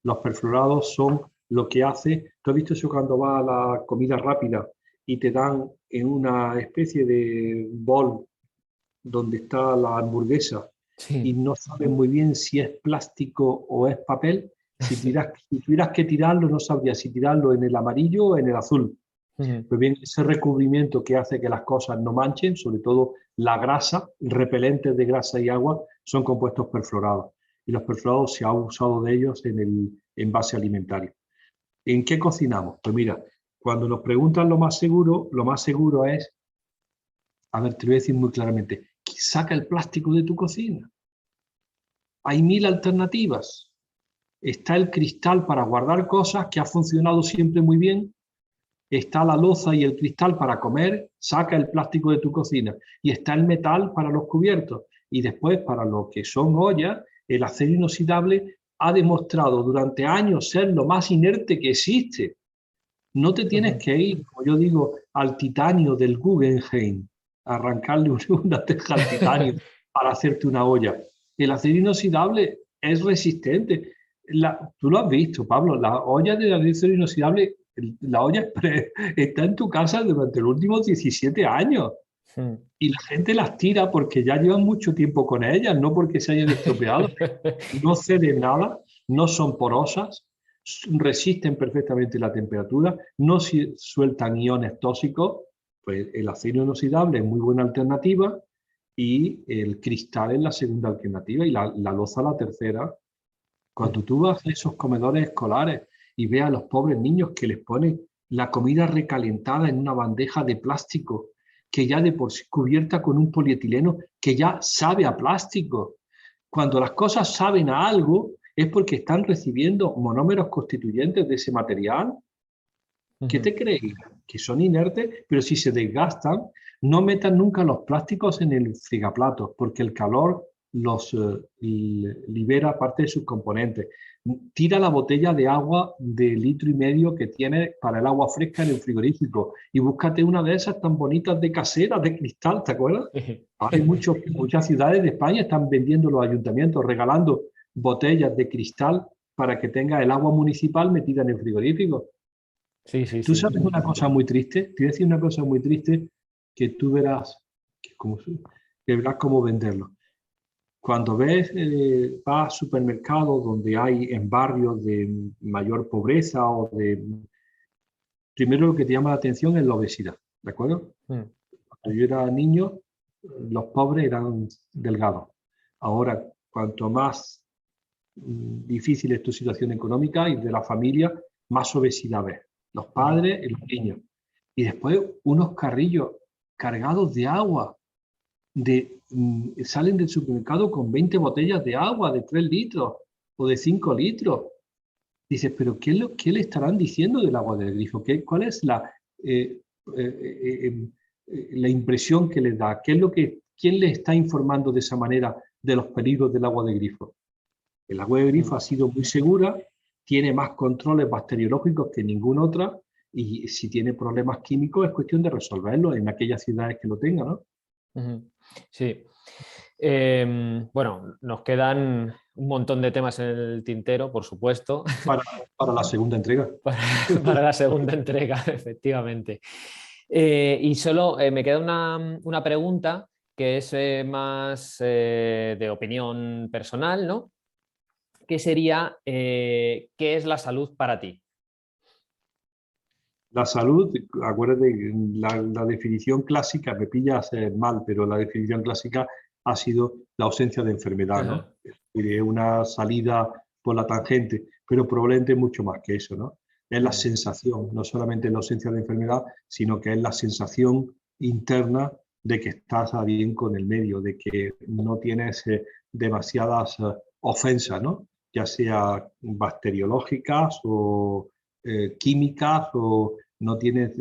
Los perfluorados son lo que hace, tú has visto eso cuando vas a la comida rápida y te dan en una especie de bol donde está la hamburguesa y Sí. no sabes muy bien si es plástico o es papel. Si tuvieras que tirarlo, no sabrías si tirarlo en el amarillo o en el azul. Pues bien, ese recubrimiento que hace que las cosas no manchen, sobre todo la grasa, repelentes de grasa y agua, son compuestos perfluorados. Y los perfluorados se ha usado de ellos en el envase alimentario. ¿En qué cocinamos? Pues mira, cuando nos preguntan lo más seguro es, a ver, te lo voy a decir muy claramente, saca el plástico de tu cocina. Hay 1000 alternativas. Está el cristal para guardar cosas, que ha funcionado siempre muy bien. Está la loza y el cristal para comer, saca el plástico de tu cocina. Y está el metal para los cubiertos. Y después, para lo que son ollas, el acero inoxidable ha demostrado durante años ser lo más inerte que existe. No te tienes que ir, como yo digo, al titanio del Guggenheim, a arrancarle una teja al titanio para hacerte una olla. El acero inoxidable es resistente. Tú lo has visto, Pablo, la olla de acero inoxidable, la olla está en tu casa durante los últimos 17 años y la gente las tira porque ya llevan mucho tiempo con ellas, no porque se hayan estropeado. No ceden nada, no son porosas, resisten perfectamente la temperatura, no sueltan iones tóxicos, pues el acero inoxidable es muy buena alternativa y el cristal es la segunda alternativa y la loza la tercera. Cuando tú vas a esos comedores escolares y ves a los pobres niños que les ponen la comida recalentada en una bandeja de plástico, que ya de por sí cubierta con un polietileno que ya sabe a plástico. Cuando las cosas saben a algo es porque están recibiendo monómeros constituyentes de ese material. ¿Qué te crees? Que son inertes, pero si se desgastan, no metan nunca los plásticos en el frigaplatos, porque el calor los libera parte de sus componentes. Tira la botella de agua de 1,5 litros que tiene para el agua fresca en el frigorífico y búscate una de esas tan bonitas de casera, de cristal, ¿te acuerdas? Ahora hay muchas ciudades de España están vendiendo los ayuntamientos, regalando botellas de cristal para que tenga el agua municipal metida en el frigorífico. Sí, sí, Tú sí. sabes una cosa muy triste, te voy a decir una cosa muy triste que tú verás, que verás cómo venderlo. Cuando vas a supermercados donde hay en barrios de mayor pobreza primero lo que te llama la atención es la obesidad, ¿de acuerdo? Cuando yo era niño, los pobres eran delgados. Ahora, cuanto más difícil es tu situación económica y de la familia, más obesidad ves. Los padres y los niños. Y después unos carrillos cargados de agua. Salen del supermercado con 20 botellas de agua de 3 litros o de 5 litros. Dices, pero ¿qué le estarán diciendo del agua del grifo? ¿Cuál es la impresión que les da? ¿Quién les está informando de esa manera de los peligros del agua de grifo? El agua de grifo ha sido muy segura, tiene más controles bacteriológicos que ninguna otra y si tiene problemas químicos es cuestión de resolverlos en aquellas ciudades que lo tengan, ¿no? Sí. Bueno, nos quedan un montón de temas en el tintero, por supuesto. Para la segunda entrega. Para la segunda entrega, efectivamente. Y solo me queda una pregunta que es más de opinión personal, ¿no? Que sería, ¿qué es la salud para ti? La salud, acuérdate, la definición clásica, me pillas mal, pero la definición clásica ha sido la ausencia de enfermedad, ¿no? Es decir, una salida por la tangente, pero probablemente mucho más que eso, ¿no? Es la sensación, no solamente la ausencia de enfermedad, sino que es la sensación interna de que estás bien con el medio, de que no tienes demasiadas ofensas, ¿no? Ya sea bacteriológicas o químicas o no tienes,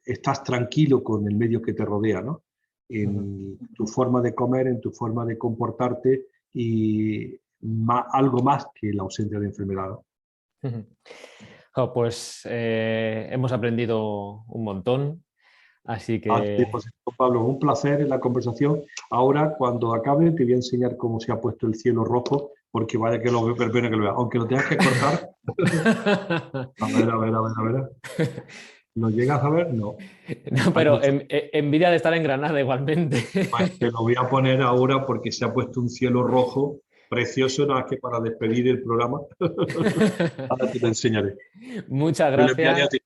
estás tranquilo con el medio que te rodea, ¿no? En tu forma de comer, en tu forma de comportarte y algo más que la ausencia de enfermedad, ¿no? Oh, pues hemos aprendido un montón, así que... Pues, Pablo, un placer en la conversación. Ahora, cuando acabe, te voy a enseñar cómo se ha puesto el cielo rojo, porque vaya que lo veo, pero pena que lo vea. Aunque lo tengas que cortar. A ver. ¿Lo llegas a ver? No. No, pero envidia de estar en Granada igualmente. Pues te lo voy a poner ahora porque se ha puesto un cielo rojo precioso, nada más que para despedir el programa. Ahora te lo enseñaré. Muchas Feliz viaje a gracias. ti.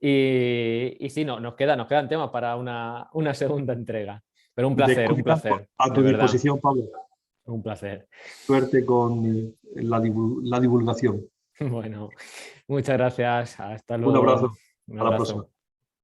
Y sí, no, nos quedan temas para una segunda entrega. Pero un placer, A de tu verdad. disposición, Pablo. Un placer. Suerte con la divulgación. Bueno, muchas gracias. Hasta Un luego. abrazo. Un A la próxima. abrazo.